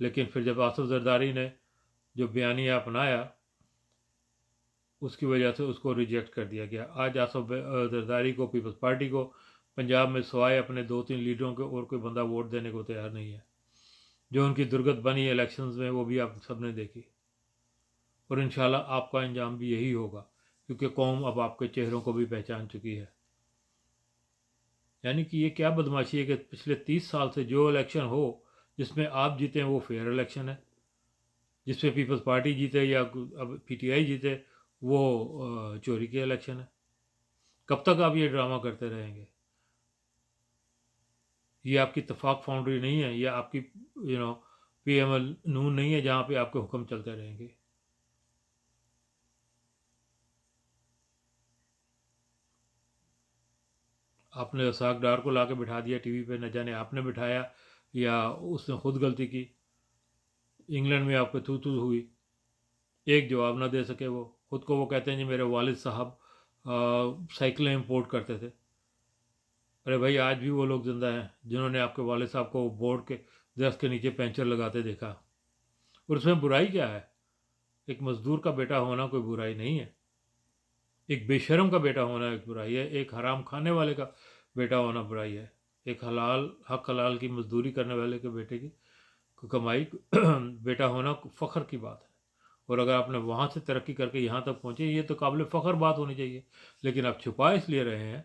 لیکن پھر جب آصف زرداری نے جو بیانیہ اپنایا اس کی وجہ سے اس کو ریجیکٹ کر دیا گیا. آج آصف زرداری کو، پیپلز پارٹی کو پنجاب میں سوائے اپنے 2-3 لیڈروں کے اور کوئی بندہ ووٹ دینے کو تیار نہیں ہے. جو ان کی درگت بنی الیکشنز میں وہ بھی آپ سب نے دیکھی، اور انشاءاللہ آپ کا انجام بھی یہی ہوگا، کیونکہ قوم اب آپ کے چہروں کو بھی پہچان چکی ہے. یعنی کہ یہ کیا بدماشی ہے کہ پچھلے 30 سال سے جو الیکشن ہو جس میں آپ جیتے ہیں وہ فیئر الیکشن ہے، جس میں پیپلز پارٹی جیتے یا اب پی ٹی آئی جیتے وہ چوری کے الیکشن ہے. کب تک آپ یہ ڈرامہ کرتے رہیں گے؟ یہ آپ کی اتفاق فاؤنڈری نہیں ہے، یہ آپ کی پی ایم ایل نون نہیں ہے جہاں پہ آپ کے حکم چلتے رہیں گے. آپ نے اسحاق ڈار کو لا کے بٹھا دیا ٹی وی پہ، نہ جانے آپ نے بٹھایا یا اس نے خود غلطی کی. انگلینڈ میں آپ کو تھو تھو ہوئی، ایک جواب نہ دے سکے. وہ خود کو وہ کہتے ہیں جی میرے والد صاحب سائیکلیں امپورٹ کرتے تھے. ارے بھائی آج بھی وہ لوگ زندہ ہیں جنہوں نے آپ کے والد صاحب کو بورڈ کے درخت کے نیچے پینچر لگاتے دیکھا. اور اس میں برائی کیا ہے؟ ایک مزدور کا بیٹا ہونا کوئی برائی نہیں ہے، ایک بے شرم کا بیٹا ہونا ایک برائی ہے، ایک حرام کھانے والے کا بیٹا ہونا برائی ہے. ایک حق حلال کی مزدوری کرنے والے کے بیٹے کی کمائی بیٹا ہونا فخر کی بات ہے. اور اگر آپ نے وہاں سے ترقی کر کے یہاں تک پہنچے یہ تو قابل فخر بات ہونی چاہیے. لیکن آپ چھپا اس لیے رہے ہیں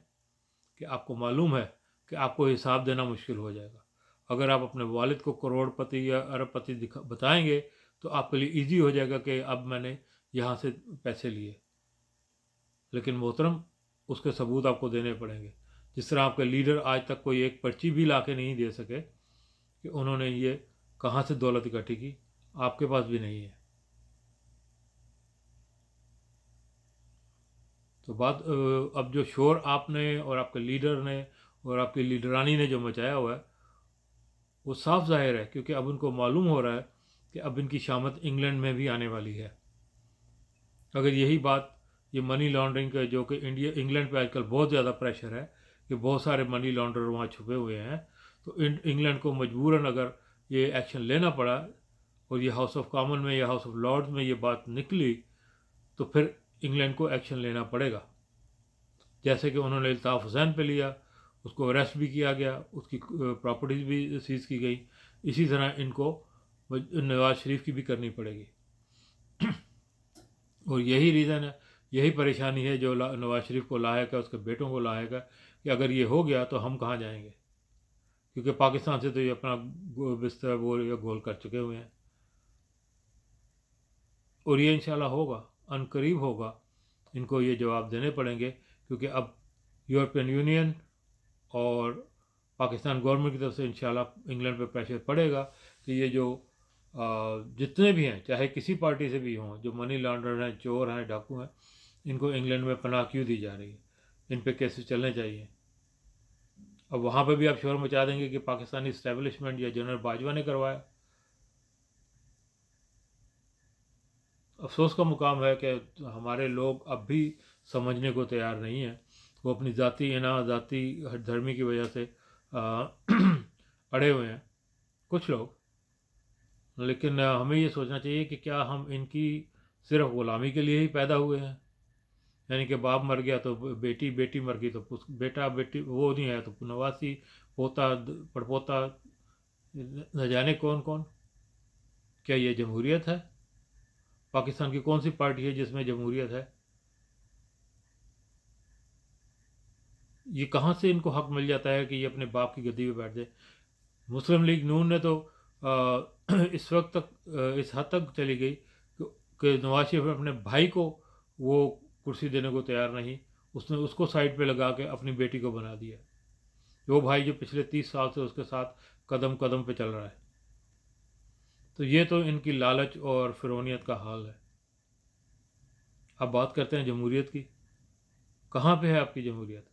کہ آپ کو معلوم ہے کہ آپ کو حساب دینا مشکل ہو جائے گا. اگر آپ اپنے والد کو کروڑ پتی یا ارب پتی بتائیں گے تو آپ کے لیے ایزی ہو جائے گا کہ اب میں نے یہاں سے پیسے لیے. لیکن محترم اس کے ثبوت آپ کو دینے پڑیں گے. جس طرح آپ کے لیڈر آج تک کوئی ایک پرچی بھی لا کے نہیں دے سکے کہ انہوں نے یہ کہاں سے دولت اکٹھی کی، آپ کے پاس بھی نہیں ہے. تو بات اب جو شور آپ نے اور آپ کے لیڈر نے اور آپ کی لیڈرانی نے جو مچایا ہوا ہے وہ صاف ظاہر ہے، کیونکہ اب ان کو معلوم ہو رہا ہے کہ اب ان کی شامت انگلینڈ میں بھی آنے والی ہے. اگر یہی بات یہ منی لانڈرنگ کا جو کہ انگلینڈ پہ آج کل بہت زیادہ پریشر ہے کہ بہت سارے منی لانڈر وہاں چھپے ہوئے ہیں، تو انگلینڈ کو مجبوراً اگر یہ ایکشن لینا پڑا اور یہ ہاؤس آف کامن میں یا ہاؤس آف لارڈز میں یہ بات نکلی تو پھر انگلینڈ کو ایکشن لینا پڑے گا. جیسے کہ انہوں نے الطاف حسین پہ لیا، اس کو اریسٹ بھی کیا گیا، اس کی پراپرٹیز بھی سیز کی گئی. اسی طرح ان کو نواز شریف کی بھی کرنی پڑے گی. اور یہی ریزن ہے، یہی پریشانی ہے جو نواز شریف کو لاحق ہے، اس کے بیٹوں کو لاحق ہے کہ اگر یہ ہو گیا تو ہم کہاں جائیں گے، کیونکہ پاکستان سے تو یہ اپنا بستر گول کر چکے ہوئے ہیں. اور یہ انشاءاللہ ہوگا، ان قریب ہوگا. ان کو یہ جواب دینے پڑیں گے، کیونکہ اب یورپین یونین اور پاکستان گورنمنٹ کی طرف سے انشاءاللہ انگلینڈ پہ پریشر پڑے گا کہ یہ جو جتنے بھی ہیں چاہے کسی پارٹی سے بھی ہوں، جو منی لانڈر ہیں، چور ہیں، ڈاکو ہیں، ان کو انگلینڈ میں پناہ کیوں دی جا رہی ہے، ان پہ کیسے چلنے چاہیے. اب وہاں پہ بھی آپ شور مچا دیں گے کہ پاکستانی اسٹیبلشمنٹ یا جنرل باجوہ نے کروایا. افسوس کا مقام ہے کہ ہمارے لوگ اب بھی سمجھنے کو تیار نہیں ہیں. وہ اپنی ذاتی ذاتی دھرمی کی وجہ سے اڑے ہوئے ہیں کچھ لوگ. لیکن ہمیں یہ سوچنا چاہیے کہ کیا ہم ان کی صرف غلامی کے لیے ہی پیدا ہوئے ہیں؟ یعنی کہ باپ مر گیا تو بیٹی، بیٹی مر گئی تو بیٹا، بیٹی وہ نہیں ہے تو نواسی، پوتا، پڑپوتا، نہ جانے کون کون. کیا یہ جمہوریت ہے؟ پاکستان کی کون سی پارٹی ہے جس میں جمہوریت ہے؟ یہ کہاں سے ان کو حق مل جاتا ہے کہ یہ اپنے باپ کی گدی پہ بیٹھ جائے؟ مسلم لیگ نون نے تو اس وقت تک اس حد تک چلی گئی کہ نواز شریف اپنے بھائی کو وہ کرسی دینے کو تیار نہیں، اس نے اس کو سائڈ پہ لگا کے اپنی بیٹی کو بنا دیا. وہ بھائی جو پچھلے 30 سال سے اس کے ساتھ قدم قدم پہ چل رہا ہے. تو یہ تو ان کی لالچ اور فرعونیت کا حال ہے. اب بات کرتے ہیں جمہوریت کی. کہاں پہ ہے آپ کی جمہوریت؟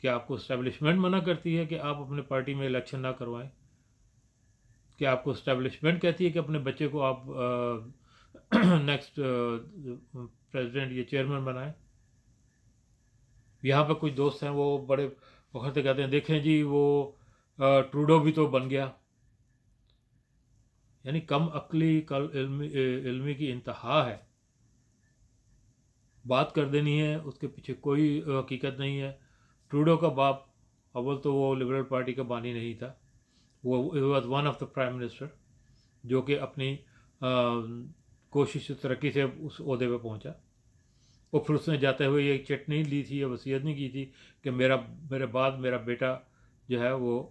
کیا آپ کو اسٹیبلشمنٹ منع کرتی ہے کہ آپ اپنے پارٹی میں الیکشن نہ کروائیں؟ کیا آپ کو اسٹیبلشمنٹ کہتی ہے کہ اپنے بچے کو آپ نیکسٹ پریزیڈنٹ یا چیئرمین بنائیں؟ یہاں پہ کچھ دوست ہیں وہ بڑے فخر سے کہتے ہیں دیکھیں جی وہ ٹروڈو بھی تو بن گیا. یعنی کم عقلی علمی کی انتہا ہے. بات کر دینی ہے، اس کے پیچھے کوئی حقیقت نہیں ہے. ٹروڈو کا باپ اول تو وہ لبرل پارٹی کا بانی نہیں تھا، وہ was one of the prime minister جو کہ اپنی کوشش و ترقی سے اس عہدے پہ پہنچا. اور پھر اس نے جاتے ہوئے یہ چٹ نہیں لی تھی یا وصیت نہیں کی تھی کہ میرے بعد میرا بیٹا جو ہے وہ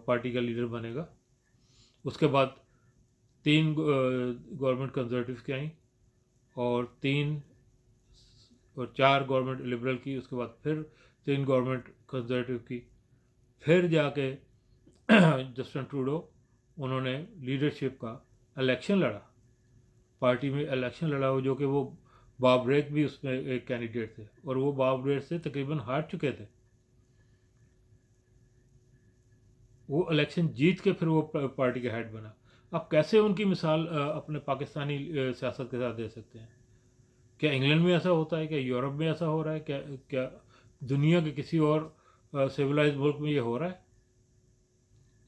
پارٹی کا لیڈر بنے گا. اس کے بعد 3 گورنمنٹ کنزرویٹو کی آئیں اور 4 گورنمنٹ لبرل کی. اس کے بعد پھر 3 گورنمنٹ کنزرویٹو کی. پھر جا کے جسٹن ٹروڈو انہوں نے لیڈرشپ کا الیکشن لڑا، پارٹی میں الیکشن لڑا جو کہ وہ باب ریک بھی اس میں ایک کینڈیڈیٹ تھے، اور وہ باب ریک سے تقریباً ہار چکے تھے. وہ الیکشن جیت کے پھر وہ پارٹی کا ہیڈ بنا. اب کیسے ان کی مثال اپنے پاکستانی سیاست کے ساتھ دے سکتے ہیں؟ کیا انگلینڈ میں ایسا ہوتا ہے؟ کیا یورپ میں ایسا ہو رہا ہے؟ کیا دنیا کے کسی اور سویلائز ملک میں یہ ہو رہا ہے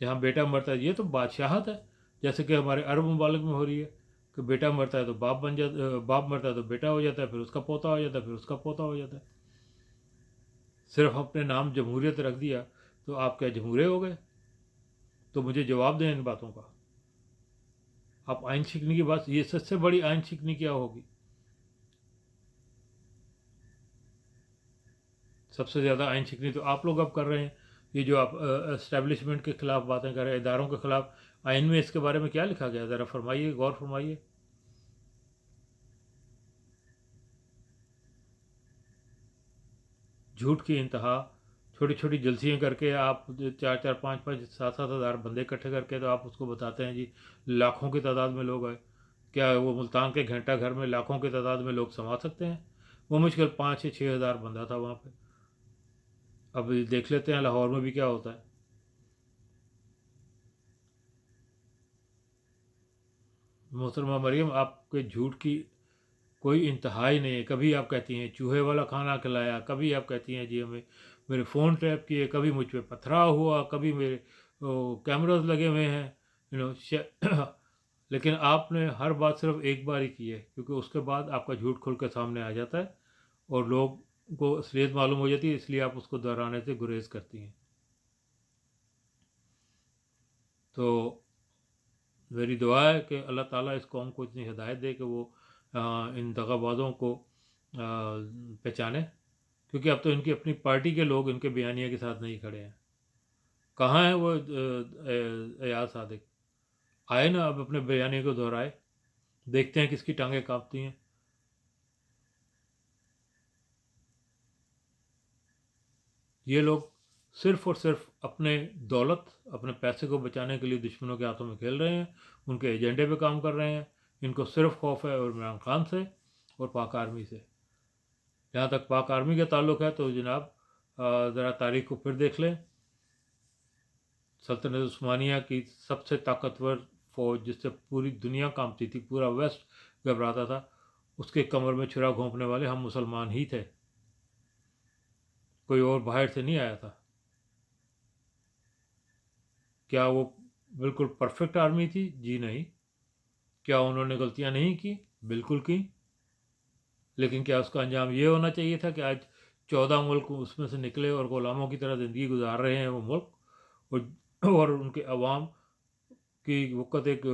جہاں بیٹا مرتا ہے؟ یہ تو بادشاہت ہے، جیسے کہ ہمارے عرب ممالک میں ہو رہی ہے کہ بیٹا مرتا ہے تو باپ بن جاتا، باپ مرتا ہے تو بیٹا ہو جاتا ہے، پھر اس کا پوتا ہو جاتا ہے، پھر اس کا پوتا ہو جاتا ہے. صرف اپنے نام جمہوریت رکھ دیا تو آپ کیا جمہوری ہو گئے؟ تو مجھے جواب دیں ان باتوں کا. آپ آئین سیکھنے کی بات، یہ سب سے بڑی آئین سیکھنے کیا ہوگی؟ سب سے زیادہ آئین سیکھنی تو آپ لوگ اب کر رہے ہیں. یہ جو آپ اسٹیبلشمنٹ کے خلاف باتیں کر رہے ہیں، اداروں کے خلاف، آئین میں اس کے بارے میں کیا لکھا گیا؟ ذرا فرمائیے، غور فرمائیے. جھوٹ کی انتہا. چھوٹی چھوٹی جلسیاں کر کے آپ 4 5 5 7 ہزار بندے اکٹھے کر کے تو آپ اس کو بتاتے ہیں جی لاکھوں کی تعداد میں لوگ آئے. کیا وہ ملتان کے گھنٹہ گھر میں لاکھوں کی تعداد میں لوگ سما سکتے ہیں؟ وہ مشکل 5 سے 6 ہزار بندہ تھا وہاں پہ. اب دیکھ لیتے ہیں لاہور میں بھی کیا ہوتا ہے. محترمہ مریم، آپ کے جھوٹ کی کوئی انتہا ہی نہیں ہے. کبھی آپ کہتی ہیں چوہے والا کھانا کھلایا، کبھی آپ کہتی ہیں جی ہمیں میرے فون ٹریپ کیے، کبھی مجھ پہ پتھراؤ ہوا، کبھی میرے کیمراز لگے ہوئے ہیں لیکن آپ نے ہر بات صرف ایک بار ہی کی ہے، کیونکہ اس کے بعد آپ کا جھوٹ کھل کے سامنے آ جاتا ہے اور لوگ کو اصلیت معلوم ہو جاتی ہے، اس لیے آپ اس کو دہرانے سے گریز کرتی ہیں. تو میری دعا ہے کہ اللہ تعالیٰ اس قوم کو اتنی ہدایت دے کہ وہ ان دغا بازوں کو پہچانے، کیونکہ اب تو ان کی اپنی پارٹی کے لوگ ان کے بیانیہ کے ساتھ نہیں کھڑے ہیں. کہاں ہیں وہ ایاز صادق؟ آئے نا اب اپنے بیانیے کو دہرائے، دیکھتے ہیں کس کی ٹانگیں کانپتی ہیں. یہ لوگ صرف اور صرف اپنے دولت، اپنے پیسے کو بچانے کے لیے دشمنوں کے ہاتھوں میں کھیل رہے ہیں، ان کے ایجنڈے پہ کام کر رہے ہیں. ان کو صرف خوف ہے عمران خان سے اور پاک آرمی سے. جہاں تک پاک آرمی کا تعلق ہے تو جناب ذرا تاریخ کو پھر دیکھ لیں. سلطنت عثمانیہ کی سب سے طاقتور فوج جس سے پوری دنیا کانپتی تھی، پورا ویسٹ گھبراتا تھا، اس کے کمر میں چھرا گھونپنے والے ہم مسلمان ہی تھے، کوئی اور باہر سے نہیں آیا تھا. کیا وہ بالکل پرفیکٹ آرمی تھی؟ جی نہیں. کیا انہوں نے غلطیاں نہیں کی؟ بالکل کی. لیکن کیا اس کا انجام یہ ہونا چاہیے تھا کہ آج 14 ملک اس میں سے نکلے اور غلاموں کی طرح زندگی گزار رہے ہیں وہ ملک، اور ان کے عوام کی وقت ایک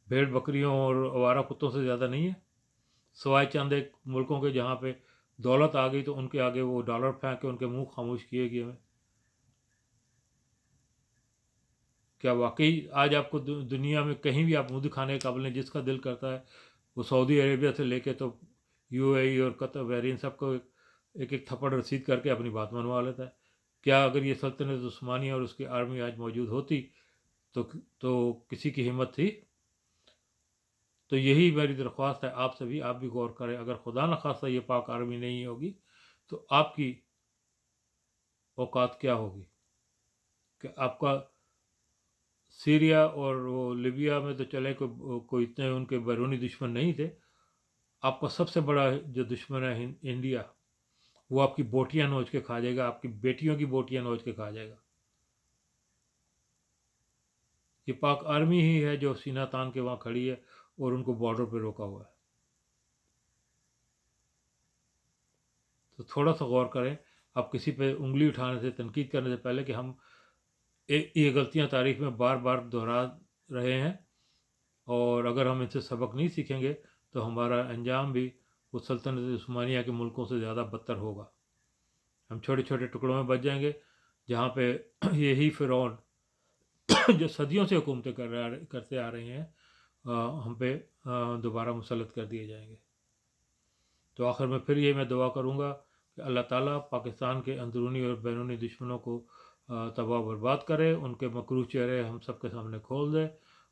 بھیڑ بکریوں اور آوارہ کتوں سے زیادہ نہیں ہے، سوائے چند ایک ملکوں کے جہاں پہ دولت آ گئی تو ان کے آگے وہ ڈالر پھینک کے ان کے منہ خاموش کیے گئے. کیا واقعی آج آپ کو دنیا میں کہیں بھی آپ منہ دکھانے کے قابل ہیں؟ جس کا دل کرتا ہے وہ سعودی عربیہ سے لے کے تو یو اے ای اور قطر بحرین سب کو ایک ایک تھپڑ رسید کر کے اپنی بات منوا لیتا ہے. کیا اگر یہ سلطنت عثمانیہ اور اس کی آرمی آج موجود ہوتی تو کسی کی ہمت تھی؟ تو یہی میری درخواست ہے آپ سے بھی، آپ بھی غور کریں. اگر خدا نخواستہ یہ پاک آرمی نہیں ہوگی تو آپ کی اوقات کیا ہوگی؟ کہ آپ کا سیریا اور وہ لیبیا میں تو چلے کوئی اتنے ان کے بیرونی دشمن نہیں تھے. آپ کا سب سے بڑا جو دشمن ہے انڈیا، وہ آپ کی بوٹیاں نوچ کے کھا جائے گا، آپ کی بیٹیوں کی بوٹیاں نوچ کے کھا جائے گا. یہ پاک آرمی ہی ہے جو سینہ تان کے وہاں کھڑی ہے اور ان کو بارڈر پہ روکا ہوا ہے. تو تھوڑا سا غور کریں آپ کسی پہ انگلی اٹھانے سے، تنقید کرنے سے پہلے، کہ ہم یہ غلطیاں تاریخ میں بار بار دہرا رہے ہیں، اور اگر ہم ان سے سبق نہیں سیکھیں گے تو ہمارا انجام بھی وہ سلطنت عثمانیہ کے ملکوں سے زیادہ بدتر ہوگا. ہم چھوٹے چھوٹے ٹکڑوں میں بچ جائیں گے جہاں پہ یہی فرعون جو صدیوں سے حکومتیں کرتے آ رہے ہیں ہم پہ دوبارہ مسلط کر دیے جائیں گے. تو آخر میں پھر یہ میں دعا کروں گا کہ اللہ تعالیٰ پاکستان کے اندرونی اور بیرونی دشمنوں کو تباہ و برباد کرے، ان کے مکروہ چہرے ہم سب کے سامنے کھول دے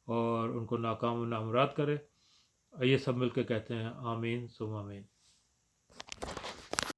اور ان کو ناکام و نامراد کرے. یہ سب مل کے کہتے ہیں آمین ثم آمین.